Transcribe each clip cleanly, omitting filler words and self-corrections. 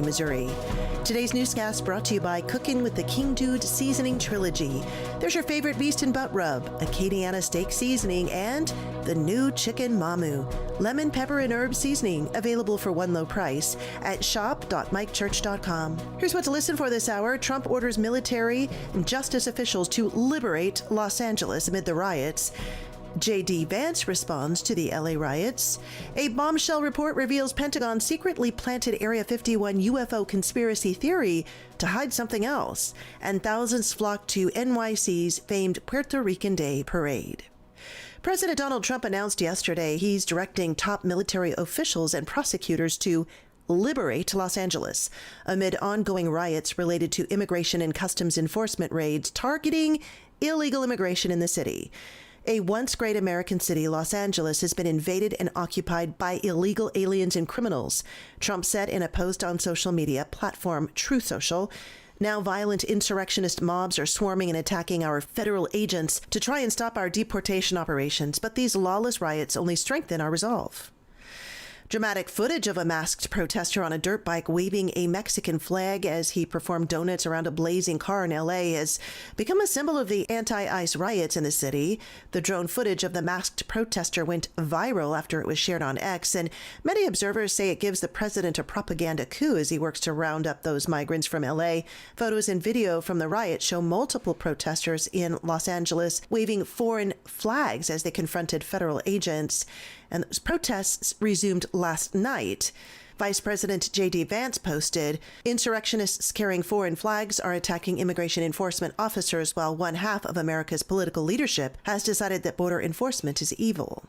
Missouri. Today's newscast brought to you by Cooking with the KingDude Seasoning Trilogy. There's your favorite beast and butt rub, Acadiana steak seasoning, and the new chicken mamu, lemon, pepper, and herb seasoning, available for one low price at shop.mikechurch.com. Here's what to listen for this hour. Trump orders military and justice officials to liberate Los Angeles amid the riots. J.D. Vance responds to the L.A. riots. A bombshell report reveals Pentagon secretly planted Area 51 UFO conspiracy theory to hide something else. And thousands flock to NYC's famed Puerto Rican Day parade. President Donald Trump announced yesterday he's directing top military officials and prosecutors to liberate Los Angeles amid ongoing riots related to immigration and customs enforcement raids targeting illegal immigration in the city. A once great American city, Los Angeles, has been invaded and occupied by illegal aliens and criminals, Trump said in a post on social media platform Truth Social. Now violent insurrectionist mobs are swarming and attacking our federal agents to try and stop our deportation operations, but these lawless riots only strengthen our resolve. Dramatic footage of a masked protester on a dirt bike waving a Mexican flag as he performed donuts around a blazing car in L.A. has become a symbol of the anti-ICE riots in the city. The drone footage of the masked protester went viral after it was shared on X, and many observers say it gives the president a propaganda coup as he works to round up those migrants from L.A. Photos and video from the riot show multiple protesters in Los Angeles waving foreign flags as they confronted federal agents. And those protests resumed last night. Vice President J.D. Vance posted, "Insurrectionists carrying foreign flags are attacking immigration enforcement officers while one half of America's political leadership has decided that border enforcement is evil."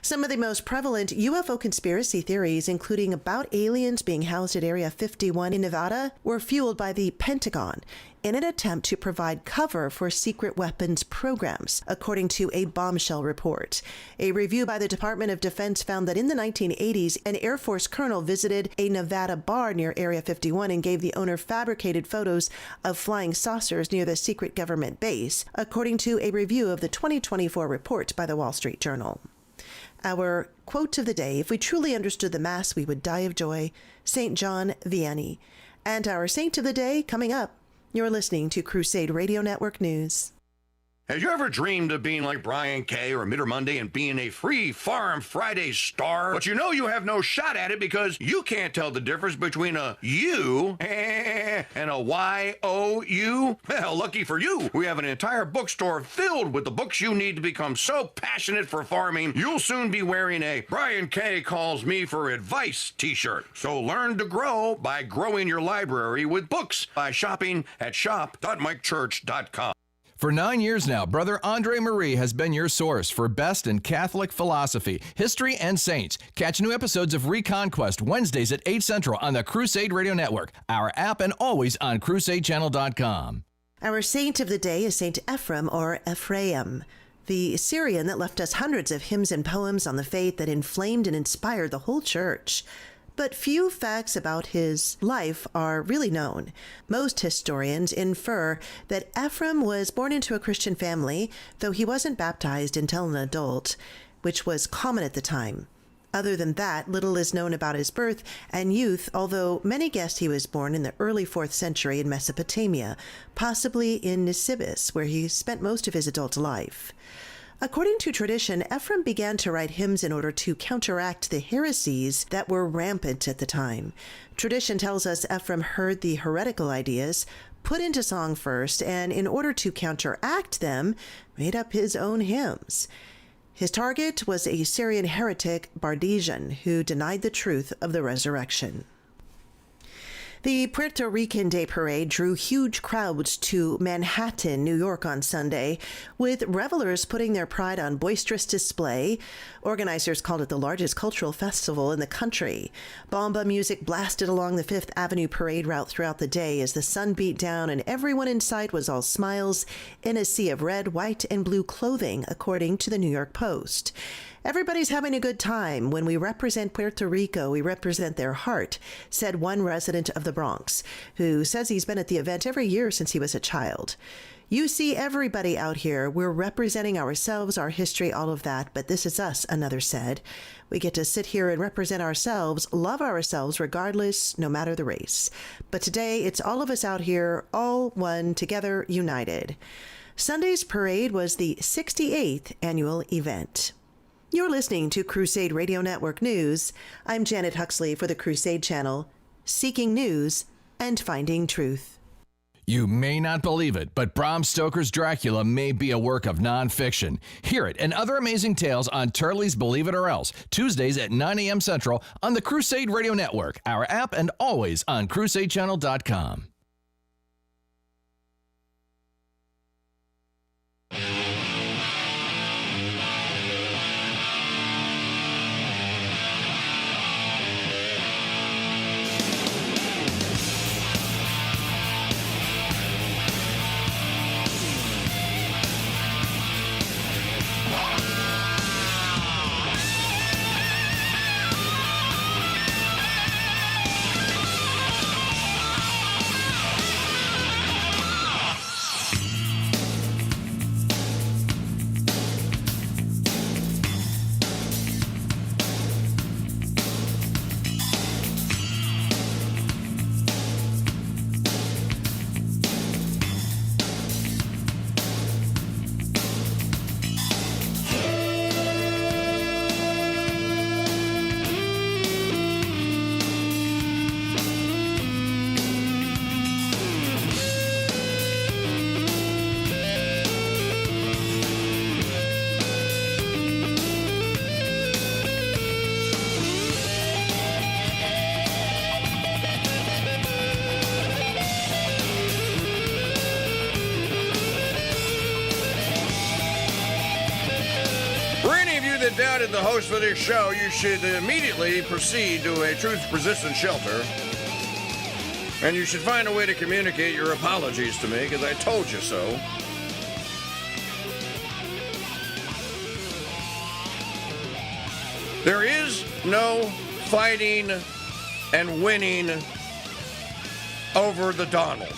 Some of the most prevalent UFO conspiracy theories, including about aliens being housed at Area 51 in Nevada, were fueled by the Pentagon in an attempt to provide cover for secret weapons programs, according to a bombshell report. A review by the Department of Defense found that in the 1980s, an Air Force colonel visited a Nevada bar near Area 51 and gave the owner fabricated photos of flying saucers near the secret government base, according to a review of the 2024 report by the Wall Street Journal. Our quote of the day: "If we truly understood the Mass, we would die of joy." St. John Vianney. And our saint of the day coming up. You're listening to Crusade Radio Network News. Have you ever dreamed of being like Brian Kay or Mitter Monday and being a free Farm Friday star? But you know you have no shot at it because you can't tell the difference between a U and a Y-O-U. Well, lucky for you, we have an entire bookstore filled with the books you need to become so passionate for farming, you'll soon be wearing a Brian Kay Calls Me for Advice t-shirt. So learn to grow by growing your library with books by shopping at shop.mikechurch.com. For 9 years now, Brother Andre Marie has been your source for best in Catholic philosophy, history, and saints. Catch new episodes of Reconquest Wednesdays at 8 Central on the Crusade Radio Network, our app, and always on crusadechannel.com. Our saint of the day is Saint Ephraim, or Ephraim, the Syrian that left us hundreds of hymns and poems on the faith that inflamed and inspired the whole church. But few facts about his life are really known. Most historians infer that Ephraim was born into a Christian family, though he wasn't baptized until an adult, which was common at the time. Other than that, little is known about his birth and youth, although many guessed he was born in the early 4th century in Mesopotamia, possibly in Nisibis, where he spent most of his adult life. According to tradition, Ephraim began to write hymns in order to counteract the heresies that were rampant at the time. Tradition tells us Ephraim heard the heretical ideas, put into song first, and in order to counteract them, made up his own hymns. His target was a Syrian heretic, Bardesian, who denied the truth of the resurrection. The Puerto Rican Day Parade drew huge crowds to Manhattan, New York on Sunday, with revelers putting their pride on boisterous display. Organizers called it the largest cultural festival in the country. Bomba music blasted along the Fifth Avenue parade route throughout the day as the sun beat down and everyone in sight was all smiles in a sea of red, white, and blue clothing, according to the New York Post. Everybody's having a good time. When we represent Puerto Rico, we represent their heart, said one resident of the Bronx, who says he's been at the event every year since he was a child. You see everybody out here. We're representing ourselves, our history, all of that, but this is us, another said. We get to sit here and represent ourselves, love ourselves regardless, no matter the race. But today, it's all of us out here, all one, together, united. Sunday's parade was the 68th annual event. You're listening to Crusade Radio Network News. I'm Janet Huxley for the Crusade Channel, seeking news and finding truth. You may not believe it, but Bram Stoker's Dracula may be a work of nonfiction. Hear it and other amazing tales on Turley's Believe It or Else, Tuesdays at 9 a.m. Central on the Crusade Radio Network, our app, and always on crusadechannel.com. Doubted the host for this show, you should immediately proceed to a truth-resistant shelter. And you should find a way to communicate your apologies to me, because I told you so. There is no fighting and winning over the Donald.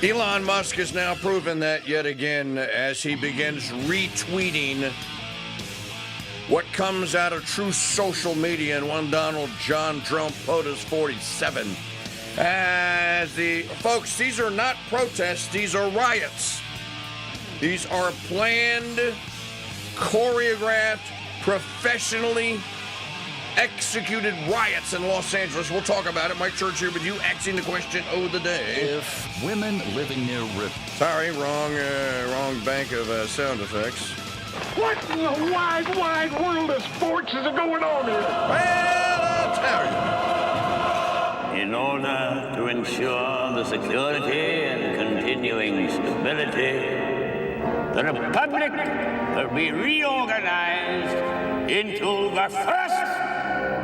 Elon Musk has now proven that yet again as he begins retweeting what comes out of true social media and one Donald John Trump POTUS 47. As folks, these are not protests, these are riots. These are planned, choreographed, professionally executed riots in Los Angeles. We'll talk about it. Mike Church here with you, asking the question of the day. If women living near rivers... Sorry, wrong bank of sound effects. What in the wide, wide world of sports is going on here? Well, I'll tell you. In order to ensure the security and continuing stability, the Republic will be reorganized into the first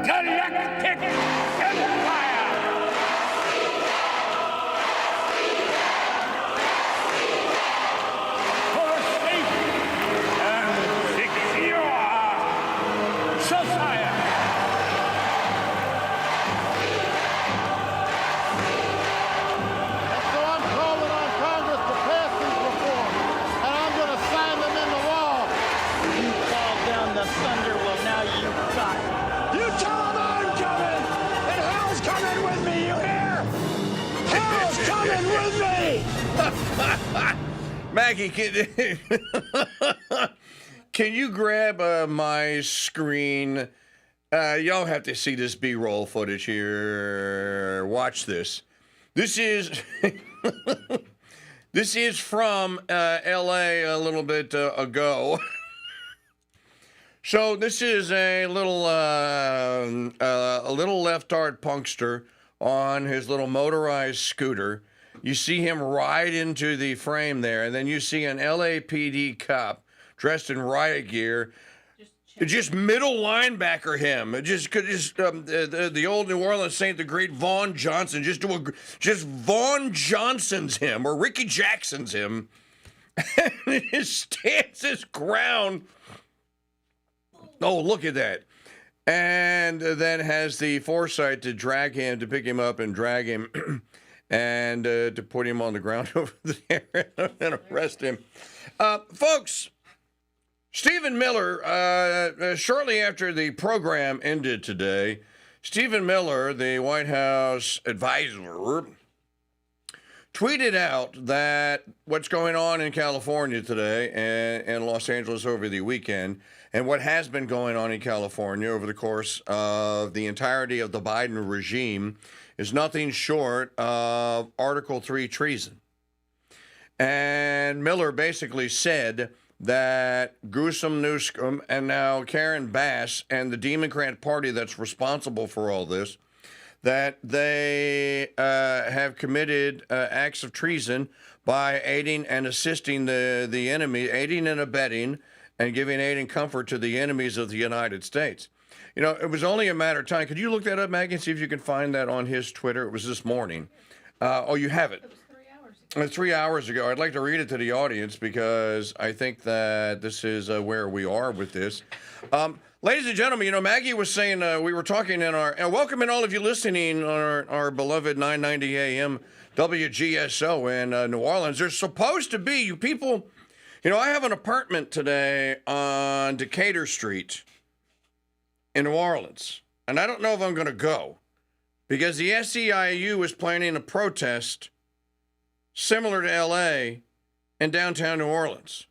Galactic Empire! For safe and secure society! So I'm calling on Congress to pass these reforms, and I'm going to sign them into law. You call down the thunder, well now you've got it. You tell them I'm coming, and hell's coming with me, you hear? Hell's coming with me! Maggie, can you grab my screen? Y'all have to see this B-roll footage here. Watch this. This is this is from L.A. a little bit ago. So this is a little left-art punkster on his little motorized scooter. You see him ride into the frame there, and then you see an LAPD cop dressed in riot gear. Just middle linebacker him. The old New Orleans Saint, the great Vaughn Johnson. Just Vaughn Johnson's him, or Ricky Jackson's him. And he stands his ground. Oh, look at that. And then has the foresight to pick him up and drag him and to put him on the ground over there and arrest him. Folks, Stephen Miller, shortly after the program ended today, Stephen Miller, the White House advisor, tweeted out that what's going on in California today and Los Angeles over the weekend, and what has been going on in California over the course of the entirety of the Biden regime is nothing short of Article 3 treason. And Miller basically said that Newsom and now Karen Bass and the Democrat Party that's responsible for all this, that they have committed acts of treason by aiding and assisting the enemy, aiding and abetting, and giving aid and comfort to the enemies of the United States. You know, it was only a matter of time. Could you look that up, Maggie, and see if you can find that on his Twitter? It was this morning. Oh, you have it. It was 3 hours ago. 3 hours ago. I'd like to read it to the audience because I think that this is where we are with this. Ladies and gentlemen, you know, Maggie was saying we were talking in our, and welcoming all of you listening on our beloved 990 AM WGSO in New Orleans. There's supposed to be, you people, you know, I have an apartment today on Decatur Street in New Orleans, and I don't know if I'm going to go because the SEIU is planning a protest similar to L.A. in downtown New Orleans.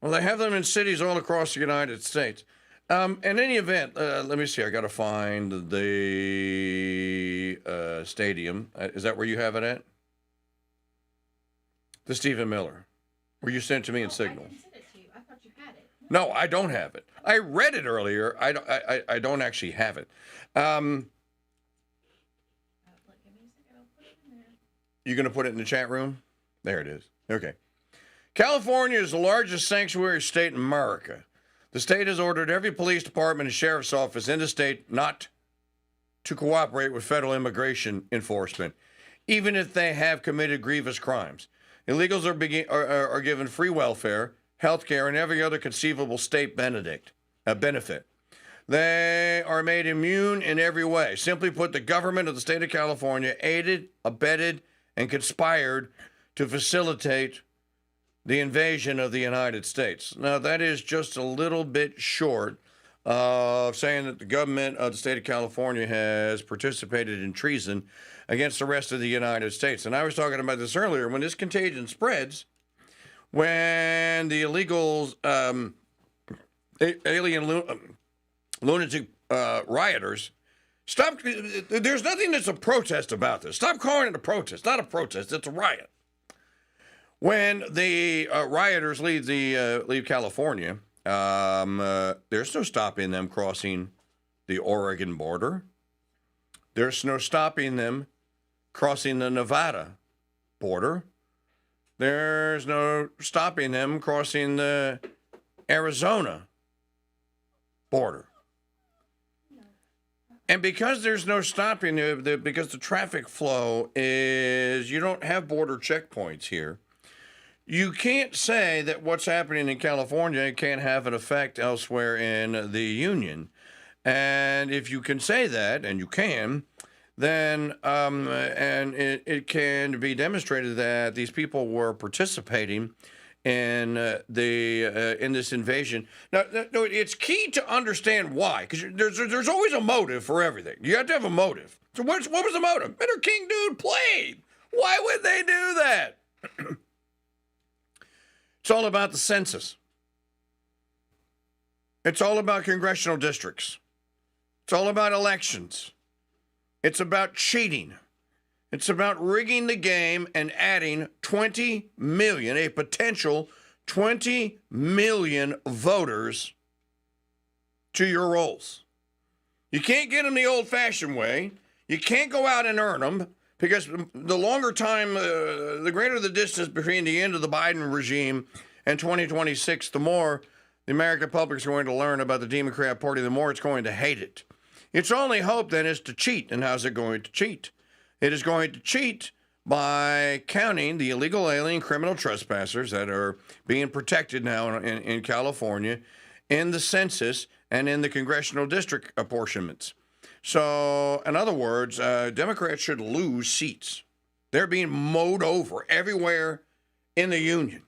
Well, they have them in cities all across the United States. In any event, let me see. I got to find the stadium. Is that where you have it at? The Stephen Miller. Where you sent it to me in Signal. I didn't send it to you. I thought you had it. No, I don't have it. I read it earlier. I don't actually have it. Give me a second. I'll put it in there. You going to put it in the chat room? There it is. Okay. California is the largest sanctuary state in America. The state has ordered every police department and sheriff's office in the state not to cooperate with federal immigration enforcement, even if they have committed grievous crimes. Illegals are given free welfare, health care, and every other conceivable state benefit. They are made immune in every way. Simply put, the government of the state of California aided, abetted, and conspired to facilitate the invasion of the United States. Now, that is just a little bit short of saying that the government of the state of California has participated in treason against the rest of the United States. And I was talking about this earlier. When this contagion spreads, when the illegals, lunatic rioters, stop. There's nothing that's a protest about this. Stop calling it a protest. Not a protest. It's a riot. When the rioters leave California, there's no stopping them crossing the Oregon border. There's no stopping them crossing the Nevada border. There's no stopping them crossing the Arizona border. And because there's no stopping, because the traffic flow is, you don't have border checkpoints here, you can't say that what's happening in California can't have an effect elsewhere in the Union. And if you can say that, and you can, then and it can be demonstrated that these people were participating in in this invasion. Now, it's key to understand why, because there's always a motive for everything. You have to have a motive. So what was the motive? Mr. KingDude played. Why would they do that? It's all about the census. It's all about congressional districts. It's all about elections. It's about cheating. It's about rigging the game and adding 20 million, a potential 20 million voters to your rolls. You can't get them the old-fashioned way. You can't go out and earn them, because the longer time, the greater the distance between the end of the Biden regime and 2026, the more the American public is going to learn about the Democrat Party, the more it's going to hate it. Its only hope then is to cheat. And how's it going to cheat? It is going to cheat by counting the illegal alien criminal trespassers that are being protected now in California in the census and in the congressional district apportionments. So, in other words, Democrats should lose seats. They're being mowed over everywhere in the union.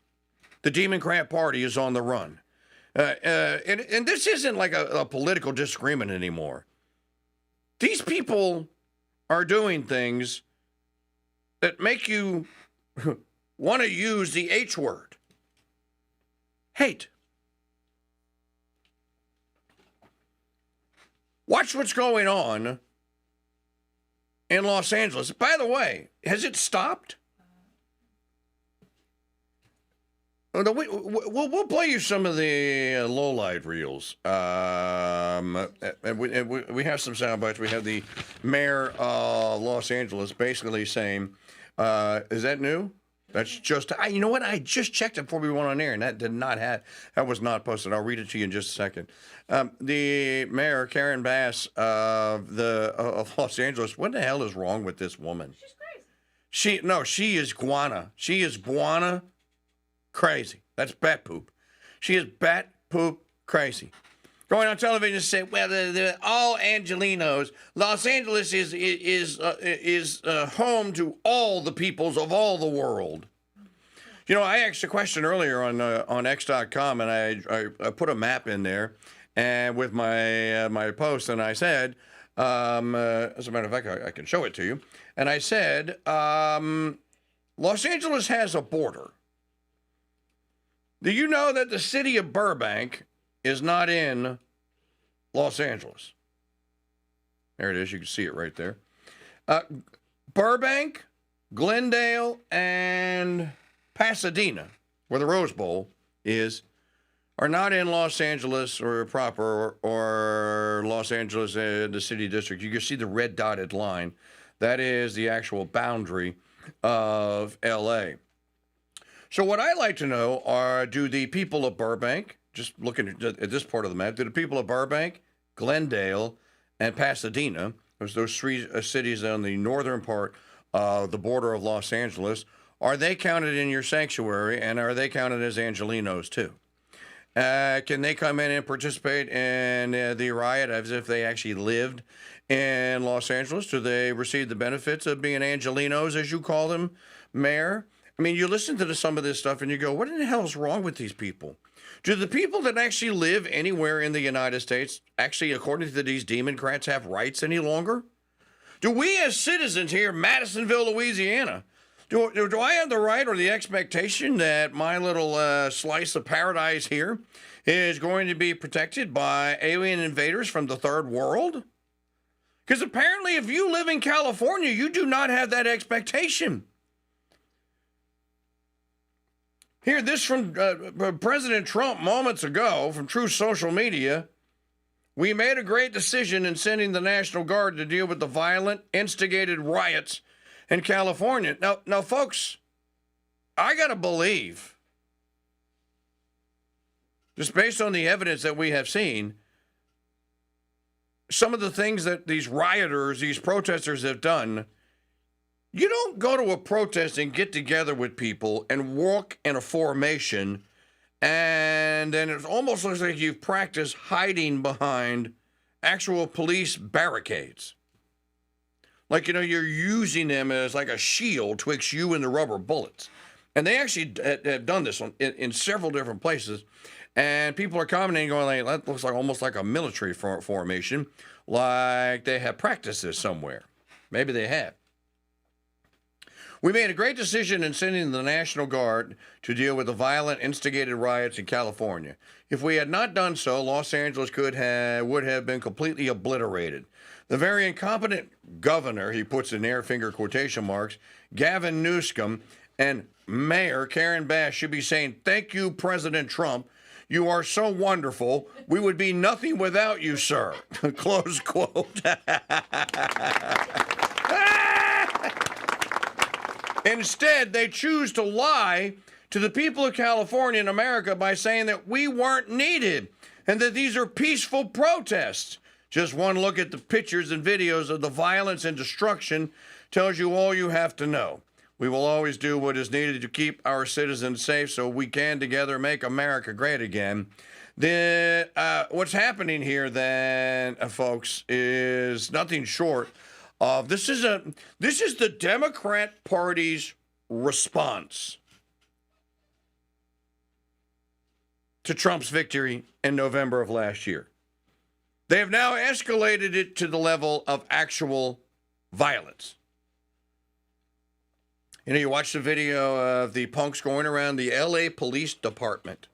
The Democrat Party is on the run. And this isn't like a political disagreement anymore. These people are doing things that make you want to use the H word. Hate. Watch what's going on in Los Angeles. By the way, has it stopped? We'll play you some of the low-light reels. And we have some sound bites. We have the mayor of Los Angeles basically saying, is that new? That's just, you know what? I just checked it before we went on air, and that was not posted. I'll read it to you in just a second. The mayor, Karen Bass of Los Angeles, what the hell is wrong with this woman? She's crazy. She is guana. She is guana crazy. That's bat poop. She is bat poop crazy. Going on television to say, well, they're all Angelinos. Los Angeles is home to all the peoples of all the world. You know, I asked a question earlier on X.com, and I put a map in there, and with my post, and I said, as a matter of fact, I can show it to you, and I said, Los Angeles has a border. Do you know that the city of Burbank is not in Los Angeles? There it is. You can see it right there. Burbank, Glendale, and Pasadena, where the Rose Bowl is, are not in Los Angeles or proper or Los Angeles, the city district. You can see the red dotted line. That is the actual boundary of L.A. So what I'd like to know are, do the people of Burbank, just looking at this part of the map, do the people of Burbank, Glendale, and Pasadena, those three cities on the northern part of the border of Los Angeles, are they counted in your sanctuary, and are they counted as Angelinos too? Can they come in and participate in the riot as if they actually lived in Los Angeles? Do they receive the benefits of being Angelinos, as you call them, Mayor? I mean, you listen to some of this stuff and you go, what in the hell is wrong with these people? Do the people that actually live anywhere in the United States actually, according to these Democrats, have rights any longer? Do we as citizens here in Madisonville, Louisiana, do I have the right or the expectation that my little slice of paradise here is going to be protected by alien invaders from the third world? Because apparently if you live in California, you do not have that expectation. Here, this from President Trump moments ago from True Social Media. We made a great decision in sending the National Guard to deal with the violent, instigated riots in California. Now, folks, I got to believe, just based on the evidence that we have seen, some of the things that these rioters, these protesters have done. You don't go to a protest and get together with people and walk in a formation, and then it almost looks like you've practiced hiding behind actual police barricades. Like, you know, you're using them as like a shield twixt you and the rubber bullets. And they actually have done this in several different places. And people are commenting going, like, that looks like almost like a military formation, like they have practiced this somewhere. Maybe they have. We made a great decision in sending the National Guard to deal with the violent, instigated riots in California. If we had not done so, Los Angeles would have been completely obliterated. The very incompetent governor, he puts in air finger quotation marks, Gavin Newsom, and Mayor Karen Bass should be saying, thank you, President Trump. You are so wonderful. We would be nothing without you, sir. Close quote. Instead, they choose to lie to the people of California and America by saying that we weren't needed and that these are peaceful protests. Just one look at the pictures and videos of the violence and destruction tells you all you have to know. We will always do what is needed to keep our citizens safe so we can together make America great again. What's happening here then, folks, is nothing short of this is the Democrat Party's response to Trump's victory in November of last year. They have now escalated it to the level of actual violence. You know, you watch the video of the punks going around the L.A. Police Department.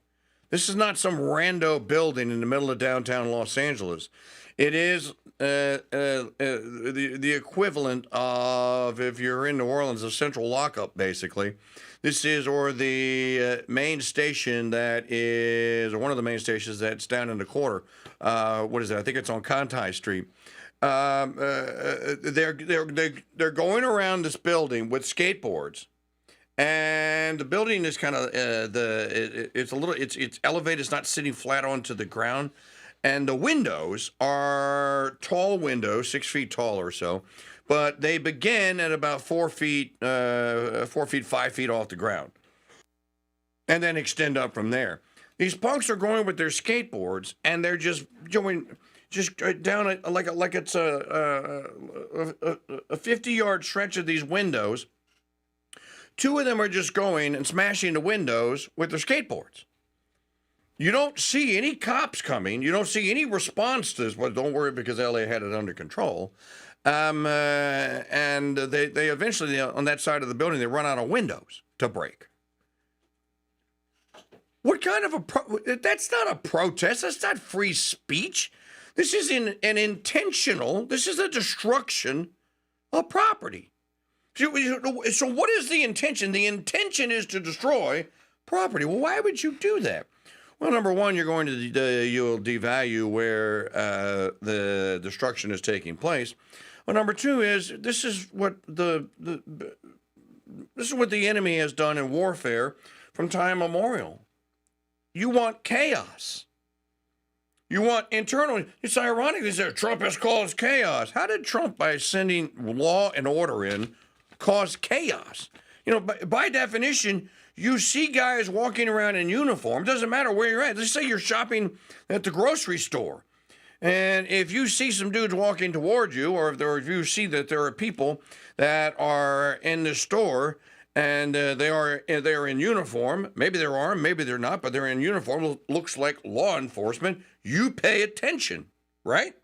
This is not some rando building in the middle of downtown Los Angeles. It is the equivalent of, if you're in New Orleans, a central lockup, basically. This is, or the main station that is, or one of the main stations that's down in the quarter. What is it? I think it's on Conti Street. They're going around this building with skateboards, and the building is kind of it's elevated. It's not sitting flat onto the ground, and the windows are tall windows, 6 feet tall or so, but they begin at about 4 feet, 5 feet off the ground, and then extend up from there. These punks are going with their skateboards, and they're just doing. Just down like it's a 50-yard stretch of these windows. Two of them are just going and smashing the windows with their skateboards. You don't see any cops coming. You don't see any response to this. Well, don't worry, because LA had it under control. And they eventually, on that side of the building, they run out of windows to break. What kind of that's not a protest. That's not free speech. This is this is a destruction of property. So what is the intention? The intention is to destroy property. Well, why would you do that? Well, number one, you'll devalue where the destruction is taking place. Well, number two is this is what the enemy has done in warfare from time immemorial. You want chaos. You want internal. It's ironic that Trump has caused chaos. How did Trump, by sending law and order in, cause chaos? You know, by definition, you see guys walking around in uniform. Doesn't matter where you're at. Let's say you're shopping at the grocery store, and if you see some dudes walking toward you, or if you see that there are people that are in the store and they are in uniform, maybe they're armed, maybe they're not, but they're in uniform. Looks like law enforcement. You pay attention, right?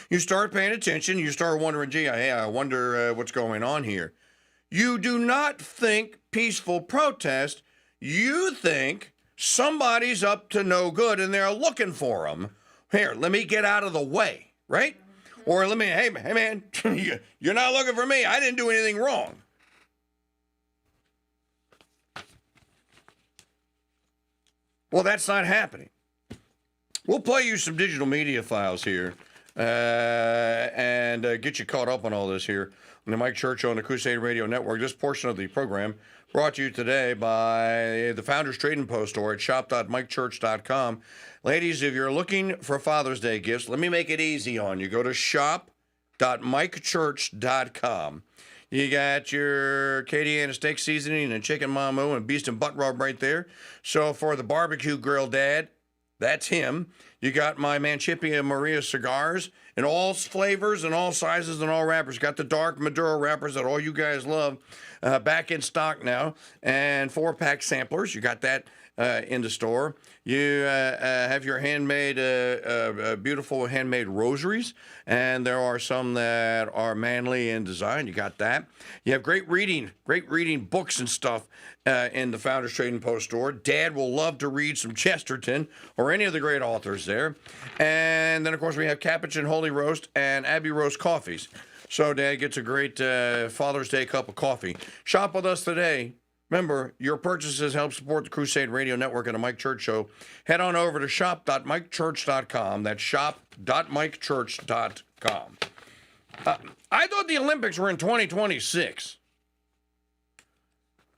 You start paying attention. You start wondering, gee, I wonder what's going on here. You do not think peaceful protest. You think somebody's up to no good and they're looking for them. Here, let me get out of the way, right? Or hey man, you're not looking for me. I didn't do anything wrong. Well, that's not happening. We'll play you some digital media files here and get you caught up on all this here on the Mike Church on the Crusade Radio Network. This portion of the program brought to you today by the Founders Trading Post store at shop.mikechurch.com. Ladies, if you're looking for Father's Day gifts, let me make it easy on you. Go to shop.mikechurch.com. You got your Acadiana steak seasoning and chicken mamu and beast and butt rub right there. So for the barbecue grill dad, that's him. You got my Manchipia Maria cigars in all flavors and all sizes and all wrappers. Got the dark Maduro wrappers that all you guys love back in stock now. And 4-pack samplers. You got that in the store. You have your handmade, beautiful handmade rosaries, and there are some that are manly in design. You got that. You have great reading books and stuff in the Founders Trading Post store. Dad will love to read some Chesterton or any of the great authors there. And then, of course, we have Capuchin Holy Roast and Abbey Roast coffees. So Dad gets a great Father's Day cup of coffee. Shop with us today. Remember, your purchases help support the Crusade Radio Network and the Mike Church Show. Head on over to shop.mikechurch.com. That's shop.mikechurch.com. I thought the Olympics were in 2026.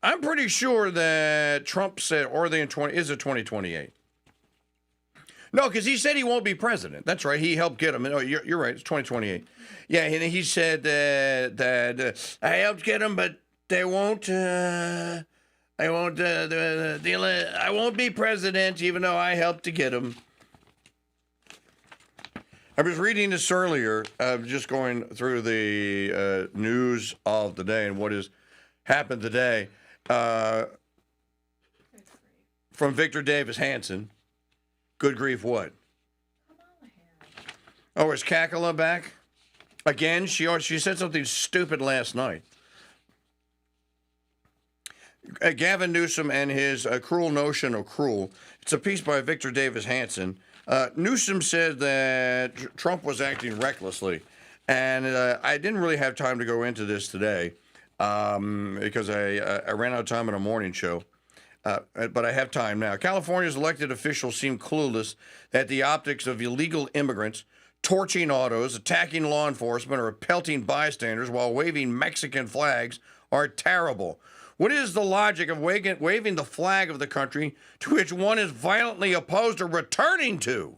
I'm pretty sure that Trump said, or they in 2028? No, because he said he won't be president. That's right. He helped get him. No, you're right. It's 2028. Yeah, and he said that I helped get him, but they won't. I won't. I won't be president, even though I helped to get him. I was reading this earlier, just going through the news of the day and what has happened today. From Victor Davis Hanson. Good grief, what? Oh, is Kakala back? Again, she said something stupid last night. Gavin Newsom and his cruel notion of cruel. It's a piece by Victor Davis Hanson. Newsom said that Trump was acting recklessly. And I didn't really have time to go into this today because I ran out of time on a morning show. But I have time now. California's elected officials seem clueless that the optics of illegal immigrants torching autos, attacking law enforcement, or pelting bystanders while waving Mexican flags are terrible. What is the logic of waving the flag of the country to which one is violently opposed or returning to,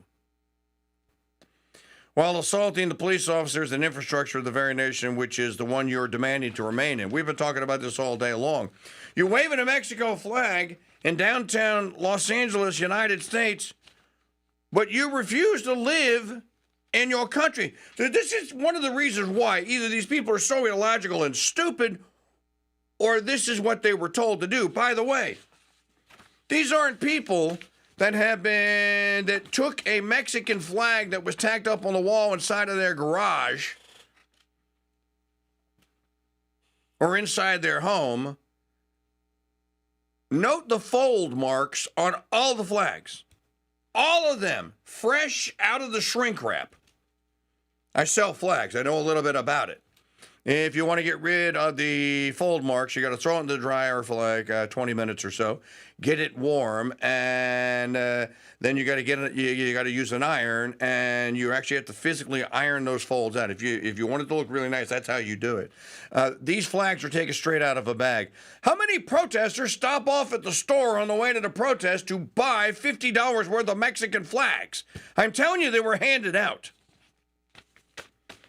while assaulting the police officers and infrastructure of the very nation which is the one you're demanding to remain in? We've been talking about this all day long. You're waving a Mexico flag in downtown Los Angeles, United States, but you refuse to live in your country. So this is one of the reasons why either these people are so illogical and stupid, or this is what they were told to do. By the way, these aren't people that took a Mexican flag that was tacked up on the wall inside of their garage or inside their home. Note the fold marks on all the flags. All of them, fresh out of the shrink wrap. I sell flags. I know a little bit about it. If you want to get rid of the fold marks, you got to throw it in the dryer for like 20 minutes or so. Get it warm, and then you got to get it. You got to use an iron, and you actually have to physically iron those folds out. If you want it to look really nice, that's how you do it. These flags are taken straight out of a bag. How many protesters stop off at the store on the way to the protest to buy $50 worth of Mexican flags? I'm telling you, they were handed out.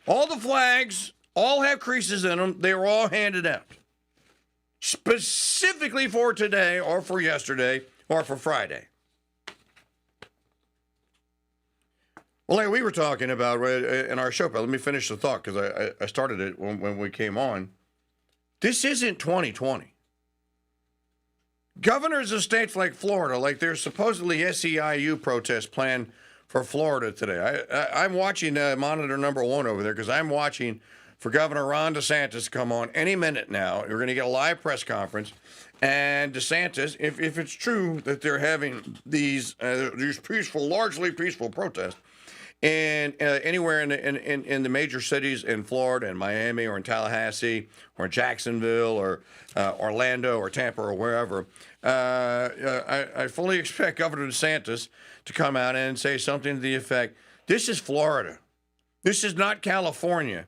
All the flags all have creases in them. They were all handed out. Specifically for today or for yesterday or for Friday. Well, like we were talking about in our show, but let me finish the thought because I started it when we came on. This isn't 2020. Governors of states like Florida, like there's supposedly SEIU protests planned for Florida today. I'm watching monitor number one over there because I'm watching for Governor Ron DeSantis to come on any minute now. We're going to get a live press conference. And DeSantis, if it's true that they're having these peaceful, largely peaceful protests, and anywhere in the major cities in Florida and Miami or in Tallahassee or Jacksonville or Orlando or Tampa or wherever, I fully expect Governor DeSantis to come out and say something to the effect, this is Florida. This is not California.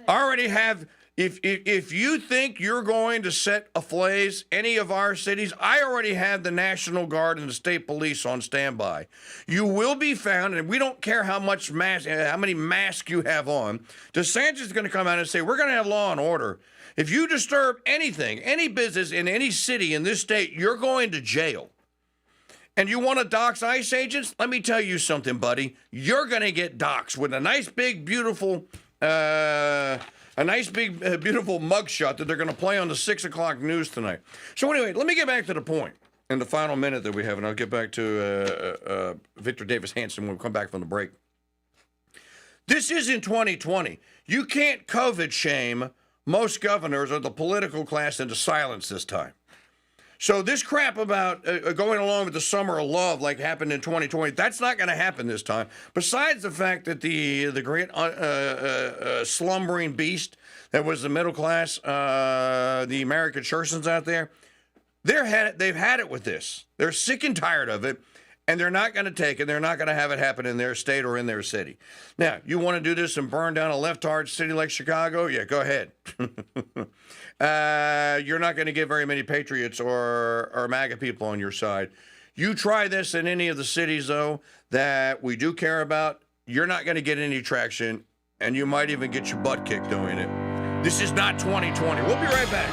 I already have, if you think you're going to set ablaze any of our cities, I already have the National Guard and the state police on standby. You will be found, and we don't care how many masks you have on. DeSantis is going to come out and say, we're going to have law and order. If you disturb anything, any business in any city in this state, you're going to jail. And you want to dox ICE agents? Let me tell you something, buddy. You're going to get doxxed with a nice, big, beautiful beautiful mugshot that they're going to play on the 6 o'clock news tonight. So anyway, let me get back to the point in the final minute that we have, and I'll get back to Victor Davis Hanson when we come back from the break. This isn't 2020. You can't COVID shame most governors or the political class into silence this time. So this crap about going along with the summer of love like happened in 2020, that's not going to happen this time. Besides the fact that the great slumbering beast that was the middle class, the American Chersons out there, they've had it with this. They're sick and tired of it, and they're not going to take it. They're not going to have it happen in their state or in their city. Now, you want to do this and burn down a left-hard city like Chicago? Yeah, go ahead. You're not going to get very many patriots or MAGA people on your side. You try this in any of the cities, though, that we do care about, you're not going to get any traction, and you might even get your butt kicked doing it. This is not 2020. We'll be right back.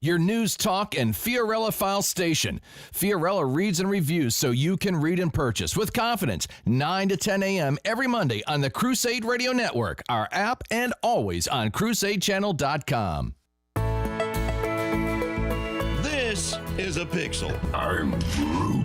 Your news, talk, and Fiorella file station. Fiorella reads and reviews so you can read and purchase with confidence. 9 to 10 a.m. every Monday on the Crusade Radio Network, our app, and always on crusadechannel.com. This is a pixel. I'm Groot.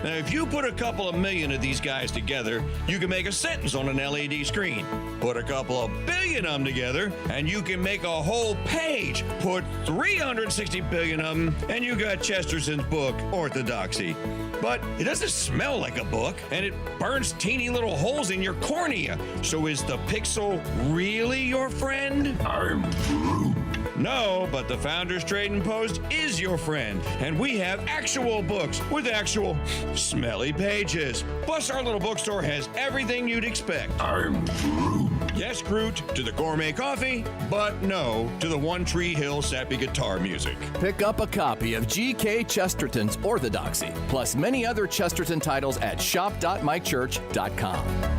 Now, if you put a couple of million of these guys together, you can make a sentence on an LED screen. Put a couple of billion of them together, and you can make a whole page. Put 360 billion of them, and you got Chesterton's book, Orthodoxy. But it doesn't smell like a book, and it burns teeny little holes in your cornea. So is the pixel really your friend? I'm Groot. No, but the Founders Trading Post is your friend, and we have actual books with actual smelly pages. Plus, our little bookstore has everything you'd expect. I'm Groot. Yes, Groot, to the gourmet coffee, but no to the One Tree Hill sappy guitar music. Pick up a copy of G.K. Chesterton's Orthodoxy, plus many other Chesterton titles at shop.mikechurch.com.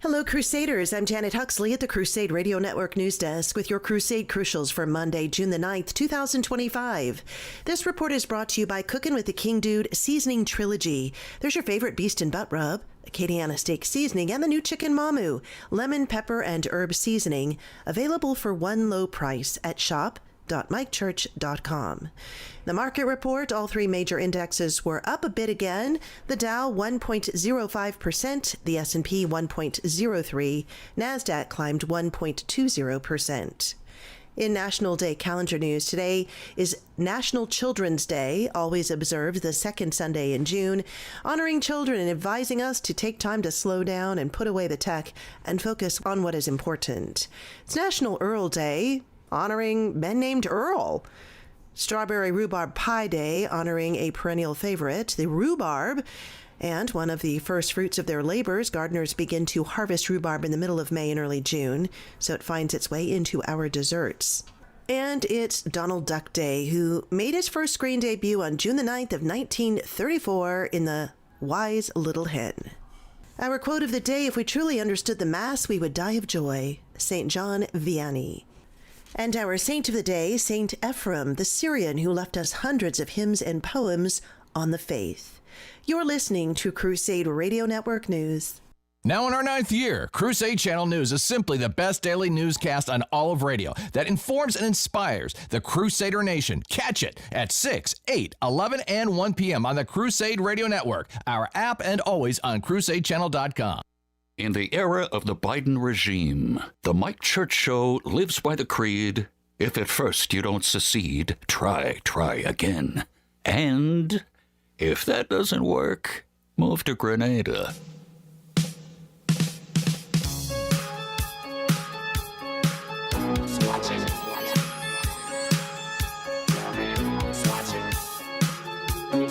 Hello, Crusaders. I'm Janet Huxley at the Crusade Radio Network News Desk with your Crusade Crucials for Monday, June the 9th, 2025. This report is brought to you by Cookin' with the KingDude Seasoning Trilogy. There's your favorite beast and butt rub, Acadiana steak seasoning, and the new chicken mamu, lemon, pepper, and herb seasoning, available for one low price at shop.mikechurch.com. The market report, all three major indexes were up a bit again. The Dow 1.05%, the S&P 1.03%, NASDAQ climbed 1.20%. In National Day calendar news, today is National Children's Day, always observed the second Sunday in June, honoring children and advising us to take time to slow down and put away the tech and focus on what is important. It's National Earl Day, honoring men named Earl. Strawberry Rhubarb Pie Day, honoring a perennial favorite, the rhubarb. And one of the first fruits of their labors, gardeners begin to harvest rhubarb in the middle of May and early June, so it finds its way into our desserts. And it's Donald Duck Day, who made his first screen debut on June the 9th of 1934 in The Wise Little Hen. Our quote of the day: if we truly understood the Mass, we would die of joy. St. John Vianney. And our saint of the day, Saint Ephrem, the Syrian who left us hundreds of hymns and poems on the faith. You're listening to Crusade Radio Network News. Now in our 9th year, Crusade Channel News is simply the best daily newscast on all of radio that informs and inspires the Crusader Nation. Catch it at 6, 8, 11, and 1 p.m. on the Crusade Radio Network, our app, and always on crusadechannel.com. In the era of the Biden regime, the Mike Church Show lives by the creed, if at first you don't succeed, try again. And if that doesn't work, move to Grenada.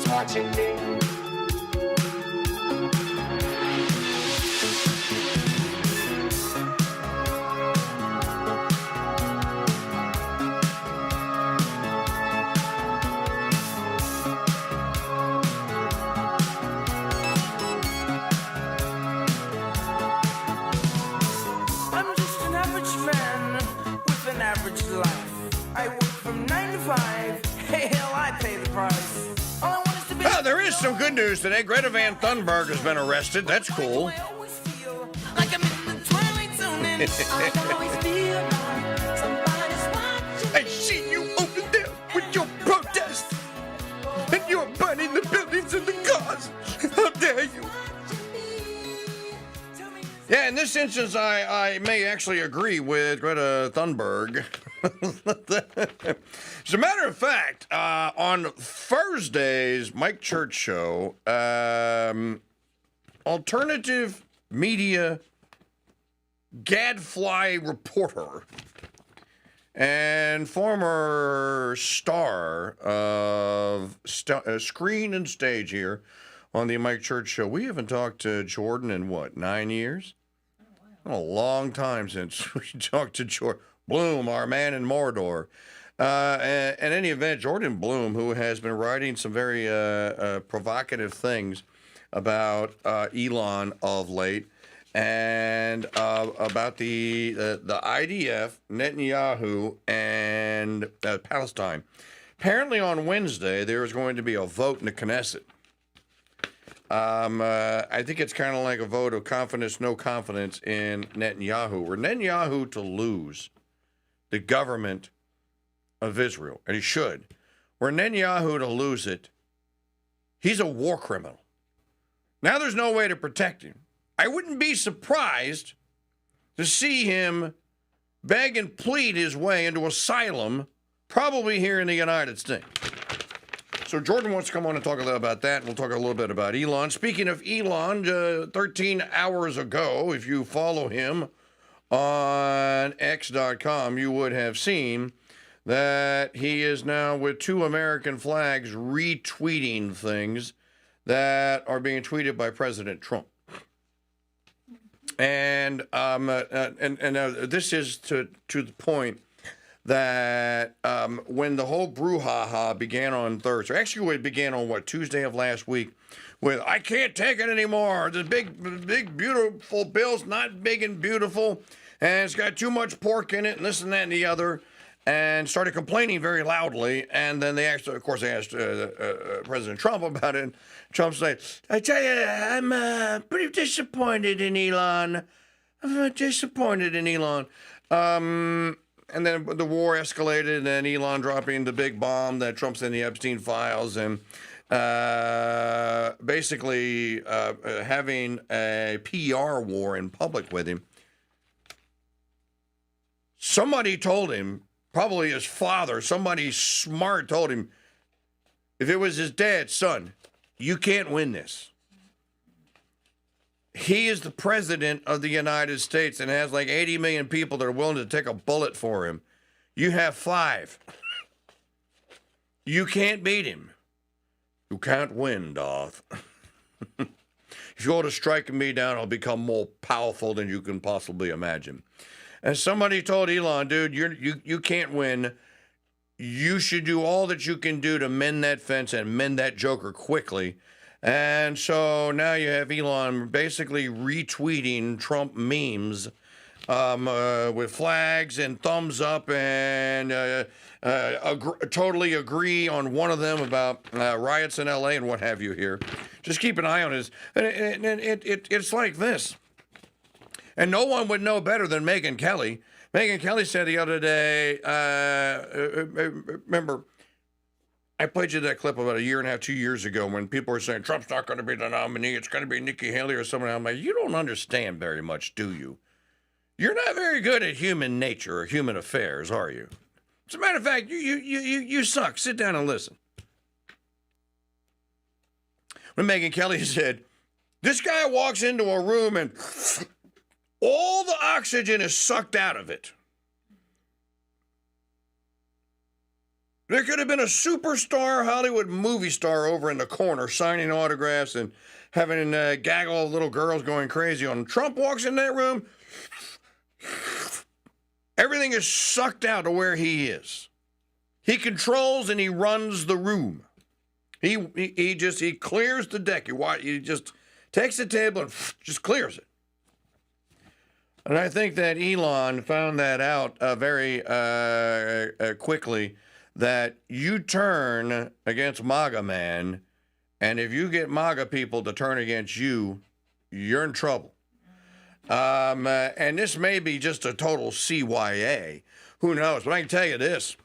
Watching me. Oh, there is some good news today. Greta Van Thunberg has been arrested. That's cool. I see you over there with your protest. And you're burning the buildings and the cars. How dare you? Yeah, in this instance, I may actually agree with Greta Thunberg. As a matter of fact, on Thursday's Mike Church Show, alternative media gadfly reporter and former star of screen and stage here on the Mike Church Show. We haven't talked to Jordan in, 9 years? A long time since we talked to Jordan Bloom, our man in Mordor. In any event, Jordan Bloom, who has been writing some very provocative things about Elon of late, and about the IDF, Netanyahu, and Palestine. Apparently on Wednesday, there is going to be a vote in the Knesset. I think it's kind of like a vote of confidence, no confidence in Netanyahu. Were Netanyahu to lose the government of Israel, and he should, were Netanyahu to lose it, he's a war criminal. Now there's no way to protect him. I wouldn't be surprised to see him beg and plead his way into asylum, probably here in the United States. So Jordan wants to come on and talk a little about that, and we'll talk a little bit about Elon. Speaking of Elon, 13 hours ago, if you follow him on X.com, you would have seen that he is now with 2 American flags retweeting things that are being tweeted by President Trump. And this is to the point that when the whole brouhaha began on Thursday, actually it began on Tuesday of last week, with I can't take it anymore. The big beautiful bill's not big and beautiful, and it's got too much pork in it, and this and that and the other, and started complaining very loudly. And then they asked President Trump about it. Trump said, I tell you, I'm pretty disappointed in Elon. I'm disappointed in Elon. And then the war escalated, and then Elon dropping the big bomb that Trump's in the Epstein files, and basically having a PR war in public with him. Somebody told him, probably his father, somebody smart told him, if it was his dad, son, you can't win this. He is the president of the United States and has like 80 million people that are willing to take a bullet for him. You have 5. You can't beat him. You can't win, Darth. If you go to striking me down, I'll become more powerful than you can possibly imagine. And somebody told Elon, dude, you can't win. You should do all that you can do to mend that fence and mend that joker quickly. And so now you have Elon basically retweeting Trump memes with flags and thumbs up, and totally agree on one of them about riots in L.A. and what have you here. Just keep an eye on this. It's like this. And no one would know better than Megyn Kelly. Megyn Kelly said the other day, remember, I played you that clip about 1.5 2 years ago when people were saying, Trump's not going to be the nominee, it's going to be Nikki Haley or someone. I'm like, you don't understand very much, do you? You're not very good at human nature or human affairs, are you? As a matter of fact, you suck. Sit down and listen. When Megyn Kelly said, this guy walks into a room and all the oxygen is sucked out of it. There could have been a superstar Hollywood movie star over in the corner signing autographs and having a gaggle of little girls going crazy on him. Trump walks in that room, everything is sucked out to where he is. He controls and he runs the room. He clears the deck. He just takes the table and just clears it. And I think that Elon found that out very quickly, that you turn against MAGA man, and if you get MAGA people to turn against you, you're in trouble. And this may be just a total CYA. Who knows? But I can tell you this.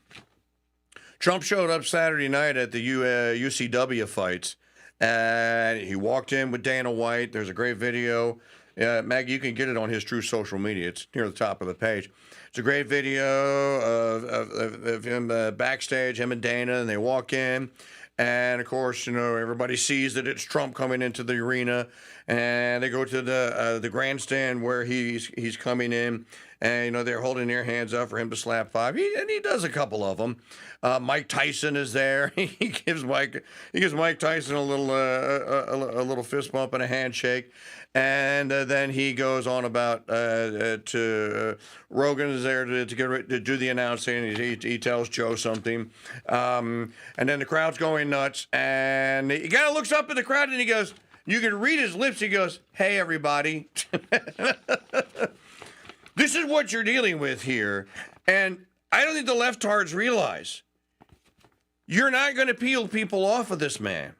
Trump showed up Saturday night at the UCW fights, and he walked in with Dana White. There's a great video. Maggie, you can get it on his True social media. It's near the top of the page. It's a great video of him backstage, him and Dana, and they walk in. And, of course, everybody sees that it's Trump coming into the arena. And they go to the grandstand where he's coming in. And, they're holding their hands up for him to slap 5. And he does a couple of them. Mike Tyson is there. He gives Mike Tyson a little fist bump and a handshake. And then he goes on about to Rogan is there to get ready to do the announcing. He tells Joe something, and then the crowd's going nuts. And he kind of looks up at the crowd and he goes, You can read his lips. He goes, "Hey, everybody." This is what you're dealing with here. And I don't think the leftards realize you're not going to peel people off of this man.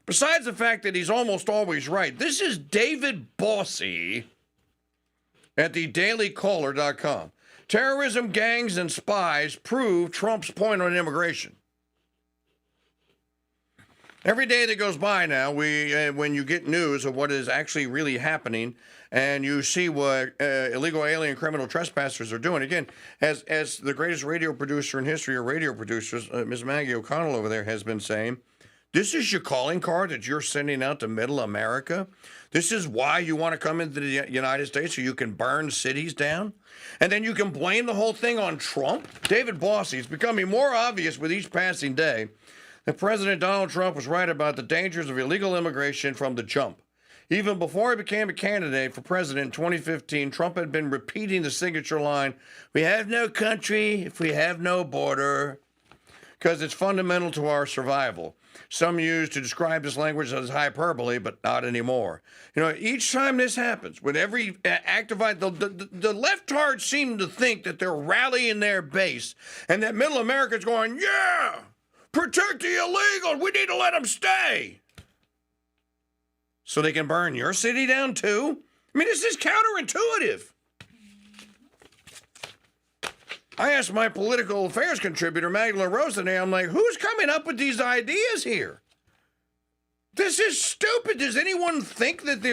Besides the fact that he's almost always right. This is David Bossy at the dailycaller.com. Terrorism, gangs, and spies prove Trump's point on immigration. Every day that goes by now, when you get news of what is actually really happening, and you see what illegal alien criminal trespassers are doing, again, as the greatest radio producer in history of radio producers, Ms. Maggie O'Connell over there has been saying, this is your calling card that you're sending out to middle America? This is why you want to come into the United States so you can burn cities down? And then you can blame the whole thing on Trump? David Bossy, it's becoming more obvious with each passing day that President Donald Trump was right about the dangers of illegal immigration from the jump. Even before he became a candidate for president in 2015, Trump had been repeating the signature line, "We have no country if we have no border," because it's fundamental to our survival. Some use to describe this language as hyperbole, but not anymore. You know, each time this happens, with every act of violence, the leftards seem to think that they're rallying their base, and that middle America's going, yeah, protect the illegals, we need to let them stay. So they can burn your city down too? I mean, this is counterintuitive. I asked my political affairs contributor, Magdalene Rose, today, I'm like, who's coming up with these ideas here? This is stupid. Does anyone think that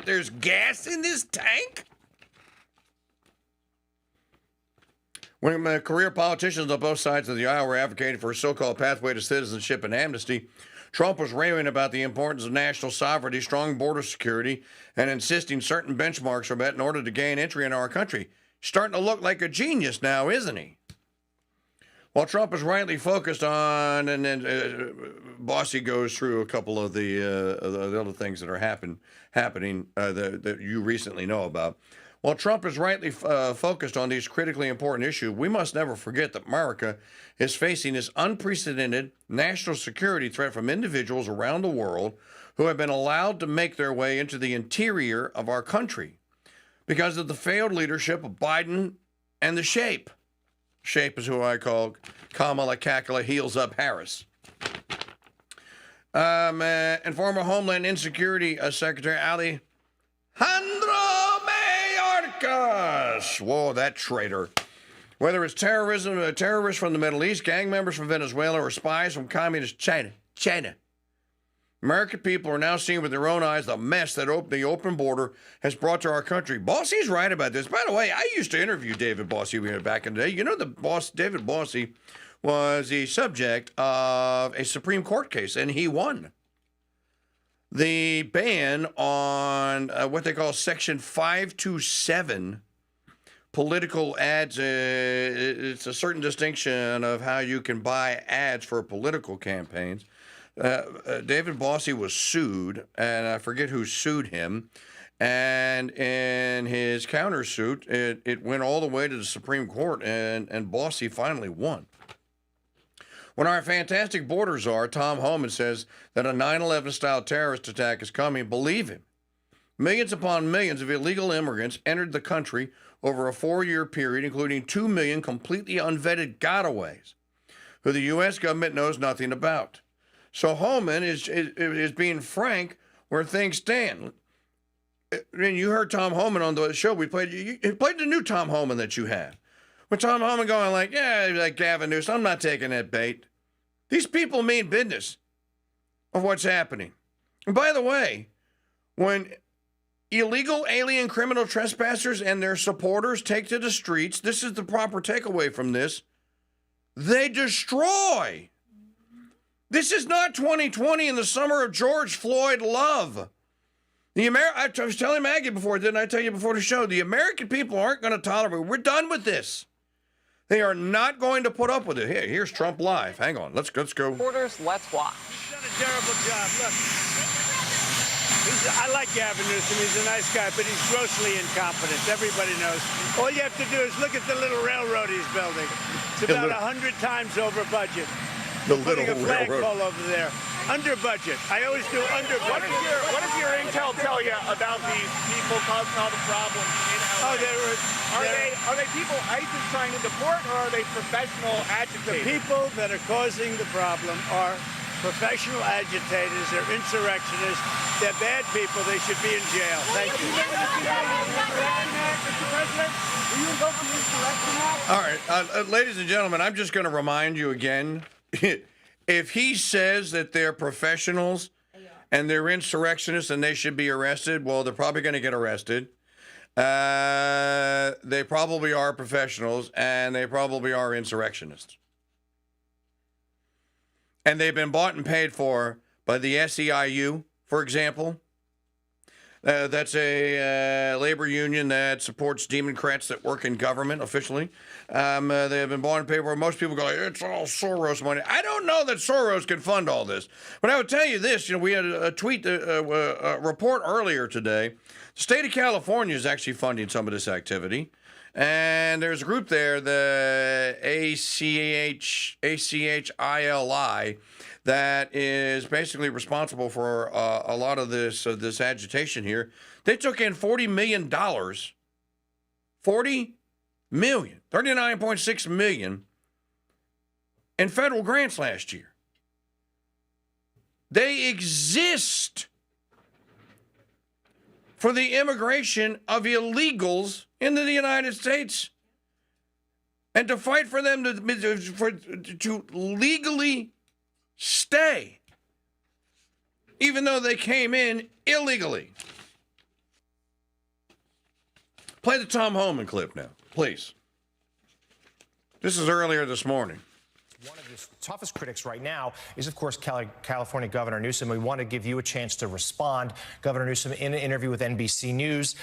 there's gas in this tank? When career politicians on both sides of the aisle were advocating for a so-called pathway to citizenship and amnesty, Trump was raving about the importance of national sovereignty, strong border security, and insisting certain benchmarks are met in order to gain entry into our country. Starting to look like a genius now, isn't he? While Trump is rightly focused on, and then Bossy goes through a couple of the other things that are happening that you recently know about. While Trump is rightly focused on these critically important issues, we must never forget that America is facing this unprecedented national security threat from individuals around the world who have been allowed to make their way into the interior of our country because of the failed leadership of Biden and the Shape. Shape is who I call Kamala Kakala Heels Up Harris. And former Homeland Insecurity Secretary Alejandro Mayorkas. Whoa, that traitor. Whether it's terrorism, terrorists from the Middle East, gang members from Venezuela, or spies from communist China. American people are now seeing with their own eyes the mess that the open border has brought to our country. Bossy's right about this. By the way, I used to interview David Bossy back in the day. You know, David Bossy was the subject of a Supreme Court case, and he won. The ban on what they call Section 527 political ads, it's a certain distinction of how you can buy ads for political campaigns. David Bossy was sued, and I forget who sued him. And in his countersuit, it went all the way to the Supreme Court, and Bossy finally won. When our fantastic border czar, Tom Homan, says that a 9/11-style terrorist attack is coming, believe him. Millions upon millions of illegal immigrants entered the country over a 4-year period, including 2 million completely unvetted gotaways, who the U.S. government knows nothing about. So Homan is being frank where things stand. And you heard Tom Homan on the show. You played the new Tom Homan that you have. With Tom Homan going like, yeah, like Gavin Newsom, I'm not taking that bait. These people mean business of what's happening. And by the way, when illegal alien criminal trespassers and their supporters take to the streets, this is the proper takeaway from this, they destroy. This is not 2020 in the summer of George Floyd love. I was telling Maggie before, didn't I tell you before the show? The American people aren't going to tolerate. We're done with this. They are not going to put up with it. Here's Trump live. Hang on. Let's go. Reporters, let's watch. He's done a terrible job. Look. I like Gavin Newsom. He's a nice guy, but he's grossly incompetent. Everybody knows. All you have to do is look at the little railroad he's building. It's about 100 times over budget. The Putting little a railroad. flagpole over there. Under budget. I always do under What budget. does your intel tell you about these people causing all the problems in Oh, LA? Are they people ICE is trying to deport, or are they professional the agitators? people that are causing the problem are professional agitators. They're insurrectionists. They're bad people. They should be in jail. Thank you. Mr. President, will you invoke the Insurrection Act? All right, ladies and gentlemen, I'm just going to remind you again. If he says that they're professionals and they're insurrectionists and they should be arrested, well, they're probably going to get arrested. They probably are professionals and they probably are insurrectionists. And they've been bought and paid for by the SEIU, for example. That's a labor union that supports Democrats that work in government officially. They have been bought and paid for. Most people go, it's all Soros money. I don't know that Soros can fund all this. But I would tell you this, we had a tweet, a report earlier today. The state of California is actually funding some of this activity. And there's a group there, the ACHILI, that is basically responsible for a lot of this agitation here. They took in $40 million, $40 million, $39.6 million in federal grants last year. They exist for the immigration of illegals into the United States and to fight for them to legally stay, even though they came in illegally. Play the Tom Homan clip now, please. This is earlier this morning. One of his toughest critics right now is, of course, California Governor Newsom. We want to give you a chance to respond. Governor Newsom, in an interview with NBC News,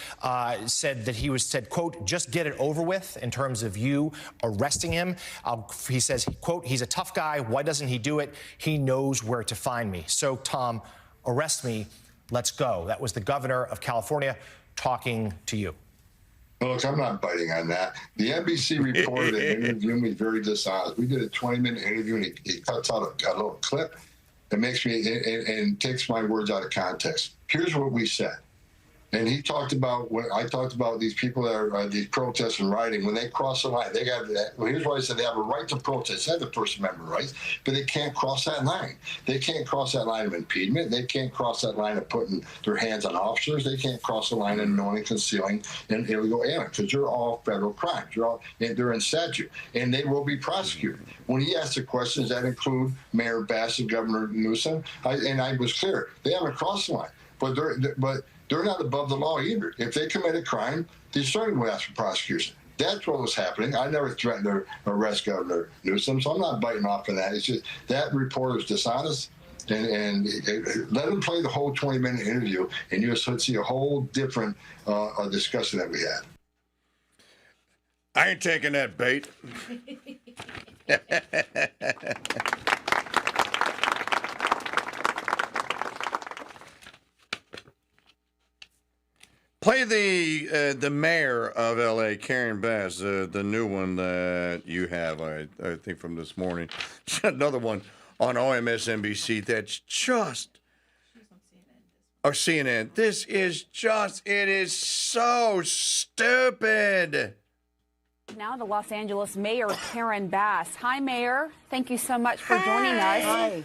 said that he said, quote, just get it over with in terms of you arresting him. He says, quote, he's a tough guy. Why doesn't he do it? He knows where to find me. So, Tom, arrest me. Let's go. That was the governor of California talking to you. Look, I'm not biting on that. The NBC reporter that interviewed me very dishonest. We did a 20-minute interview, and he cuts out a little clip that makes me and takes my words out of context. Here's what we said. And he talked about when I talked about these people that are these protests and rioting. When they cross the line, they got that. Well, here's why I said they have a right to protest. They have the First Amendment rights, but they can't cross that line. They can't cross that line of impediment. They can't cross that line of putting their hands on officers. They can't cross the line of knowing, concealing, and illegal alien, because they're all federal crimes. They're in statute, and they will be prosecuted. When he asked the questions that include Mayor Bass and Governor Newsom, I was clear. They haven't crossed the line, but they're not above the law either. If they commit a crime, they certainly will ask for prosecution. That's what was happening. I never threatened to arrest Governor Newsom, so I'm not biting off on that. It's just that reporter is dishonest, and let him play the whole 20-minute interview, and you'll see a whole different discussion that we had. I ain't taking that bait. Play the mayor of L.A., Karen Bass, the new one that you have, I think, from this morning. Another one on OMSNBC that's just... Or CNN. This is just... It is so stupid. Now the Los Angeles Mayor, Karen Bass. Hi, Mayor. Thank you so much for joining us. Hi.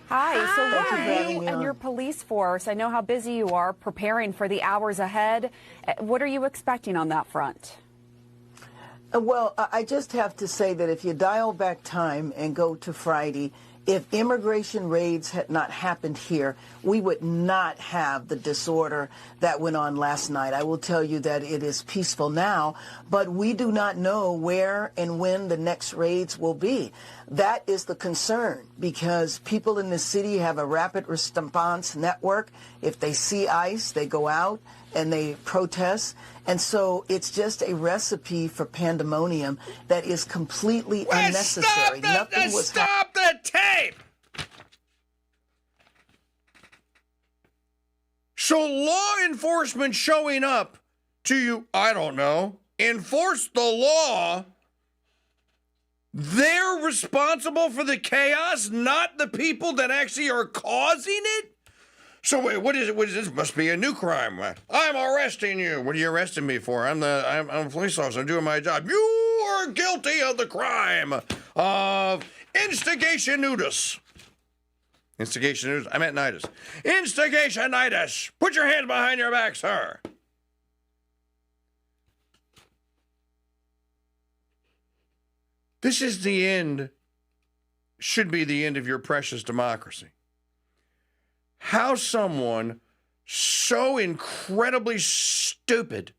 Hi. So what Thank you for are having you me and on. your police force? I know how busy you are preparing for the hours ahead. What are you expecting on that front? Well, I just have to say that if you dial back time and go to Friday, if immigration raids had not happened here, we would not have the disorder that went on last night. I will tell you that it is peaceful now, but we do not know where and when the next raids will be. That is the concern, because people in the city have a rapid response network. If they see ICE, they go out and they protest. And so it's just a recipe for pandemonium that is completely unnecessary. Stop the tape! So law enforcement showing up to, I don't know, enforce the law They're responsible for the chaos, not the people that actually are causing it? So wait, what is it? What is this? Must be a new crime. I'm arresting you. What are you arresting me for? I'm a police officer. I'm doing my job. You are guilty of the crime of instigation nudus. Instigation nudus? I meant nidus. Instigation nidus. Put your hands behind your back, sir. This is the end, should be the end of your precious democracy. How someone so incredibly stupid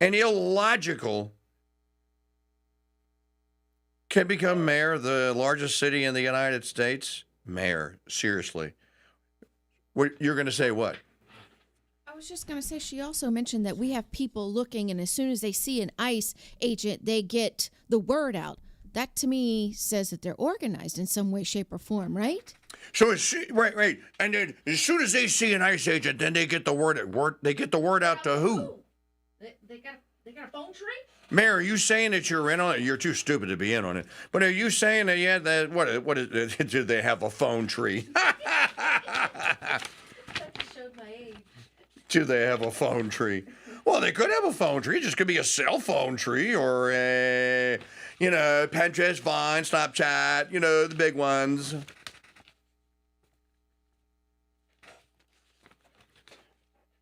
and illogical can become mayor of the largest city in the United States? Mayor, seriously. You're going to say what? I was just going to say, she also mentioned that we have people looking, and as soon as they see an ICE agent, they get the word out. That, to me, says that they're organized in some way, shape, or form, right? So, right. And then as soon as they see an ICE agent, then they get the word out to who? They got a phone tree? Mayor, are you saying that you're in on it? You're too stupid to be in on it. But are you saying that, yeah, that, what is, do they have a phone tree? Showed my age. Do they have a phone tree? Well, they could have a phone tree. It just could be a cell phone tree or a, Pinterest, Vine, Snapchat, the big ones.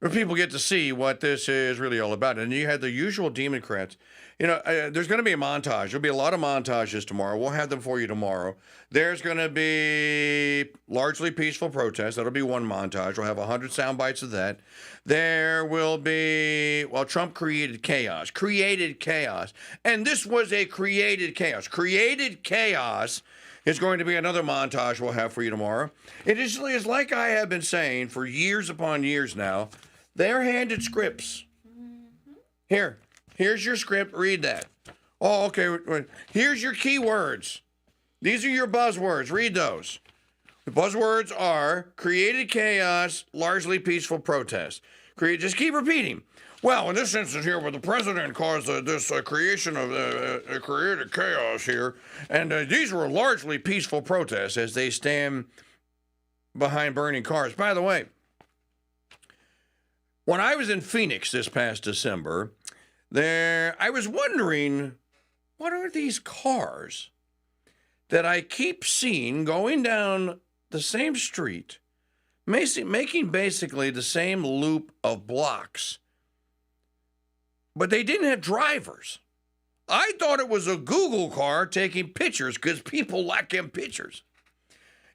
Where people get to see what this is really all about. And you had the usual Democrats. There's going to be a montage. There'll be a lot of montages tomorrow. We'll have them for you tomorrow. There's going to be largely peaceful protests. That'll be one montage. We'll have 100 sound bites of that. There will be, Trump created chaos. And this was a created chaos. Created chaos is going to be another montage we'll have for you tomorrow. It is like I have been saying for years upon years now, they're handed scripts. Here's your script. Read that. Oh, okay. Here's your keywords. These are your buzzwords. Read those. The buzzwords are created chaos, largely peaceful protest. Just keep repeating. Well, in this instance here, where the president caused this creation of created chaos here, and these were largely peaceful protests as they stand behind burning cars. By the way, when I was in Phoenix this past December, I was wondering, what are these cars that I keep seeing going down the same street, making basically the same loop of blocks, but they didn't have drivers. I thought it was a Google car taking pictures because people like them pictures.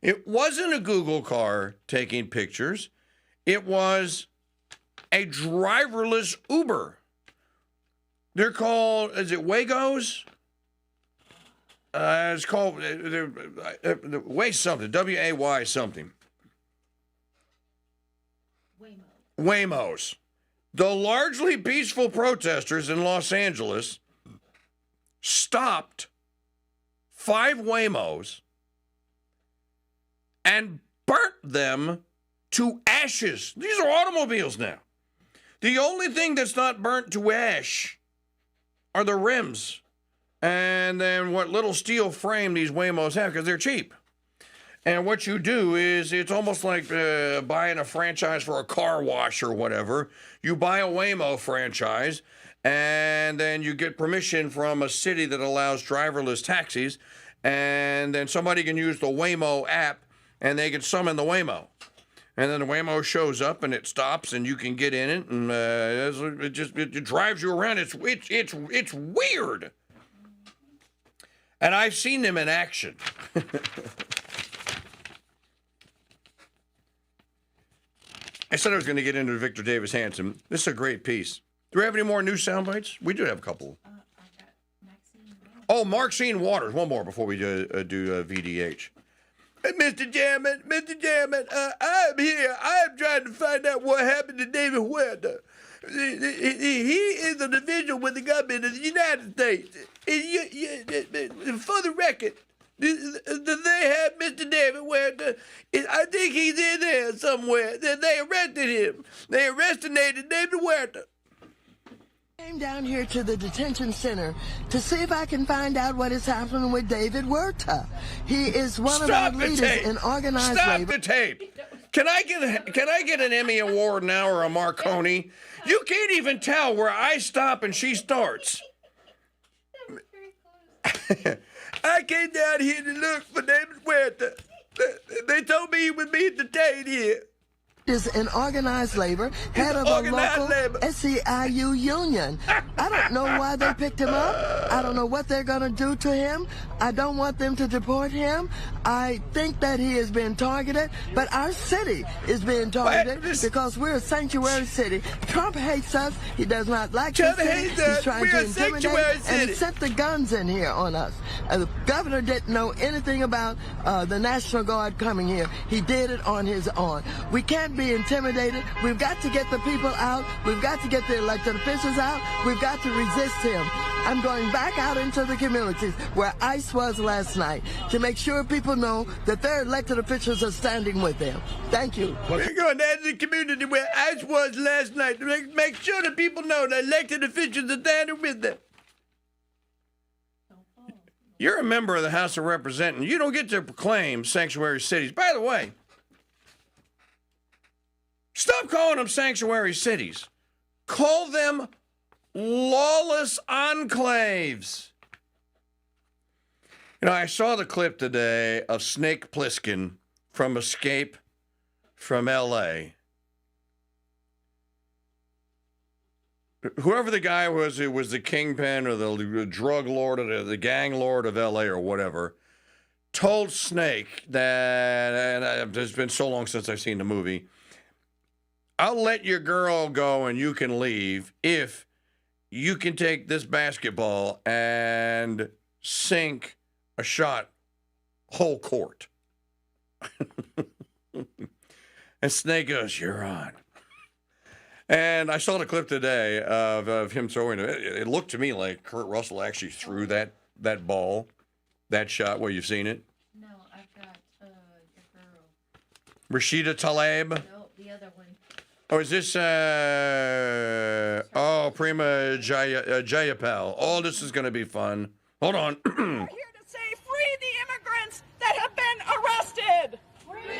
It wasn't a Google car taking pictures. It was a driverless Uber. They're called, is it Waygos? It's called Way something, W-A-Y something. Waymos. The largely peaceful protesters in Los Angeles stopped 5 Waymos and burnt them to ashes. These are automobiles now. The only thing that's not burnt to ash are the rims and then what little steel frame these Waymos have because they're cheap. And what you do is it's almost like buying a franchise for a car wash or whatever. You buy a Waymo franchise and then you get permission from a city that allows driverless taxis, and then somebody can use the Waymo app and they can summon the Waymo. And then the Waymo shows up and it stops and you can get in it, and it drives you around. It's weird. And I've seen them in action. I said I was going to get into Victor Davis Hanson. This is a great piece. Do we have any more new sound bites? We do have a couple. Oh, Maxine Waters. One more before we do VDH. Mr. Jammin, I'm here. I'm trying to find out what happened to David Huerta. He is an individual with the government of the United States. For the record, do they have Mr. David Huerta? I think he's in there somewhere. They arrested him. They arrested David Huerta. Came down here to the detention center to see if I can find out what is happening with David Huerta. He is one of our leaders in organized labor. Stop the tape. Can I get an Emmy Award now or a Marconi? You can't even tell where I stop and she starts. I came down here to look for David Huerta. They told me he would be detained here. Is in organized labor, head of a local SEIU union. I don't know why they picked him up. I don't know what they're going to do to him. I don't want them to deport him. I think that he is being targeted, but our city is being targeted because we're a sanctuary city. Trump hates us. He does not like us. He's trying to intimidate, and he sent the guns in here on us. The governor didn't know anything about the National Guard coming here. He did it on his own. We can't be intimidated. We've got to get the people out. We've got to get the elected officials out. We've got to resist him. I'm going back out into the communities where ICE was last night to make sure people know that their elected officials are standing with them. Thank you. We're going down to the community where ICE was last night to make sure that people know that elected officials are standing with them. You're a member of the House of Representatives. You don't get to proclaim sanctuary cities. By the way, stop calling them sanctuary cities. Call them lawless enclaves. You know, I saw the clip today of Snake Plissken from Escape from L.A. Whoever the guy was, it was the kingpin or the drug lord or the gang lord of L.A. or whatever, told Snake that, and it's been so long since I've seen the movie, I'll let your girl go and you can leave if you can take this basketball and sink a shot whole court. And Snake goes, you're on. And I saw the clip today of him throwing it. It looked to me like Kurt Russell actually threw that ball, that shot. Where you've seen it? No, I've got the girl. Rashida Tlaib? No, the other one. Oh, is this, Prima Jayapal. Oh, this is going to be fun. Hold on. We're here to say free the immigrants that have been arrested.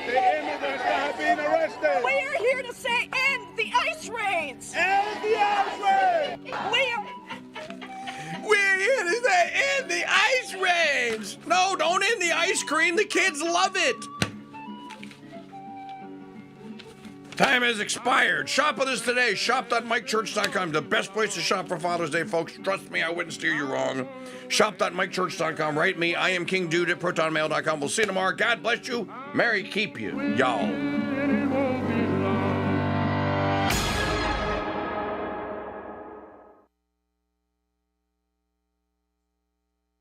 The immigrants that have been arrested. We are here to say end the ICE raids. End the ICE raids. We're here to say end the ice raids. No, don't end the ice cream. The kids love it. Time has expired. Shop with us today. Shop.mikechurch.com. The best place to shop for Father's Day, folks. Trust me, I wouldn't steer you wrong. Shop.mikechurch.com. Write me. I am KingDude at ProtonMail.com. We'll see you tomorrow. God bless you. Merry keep you, y'all.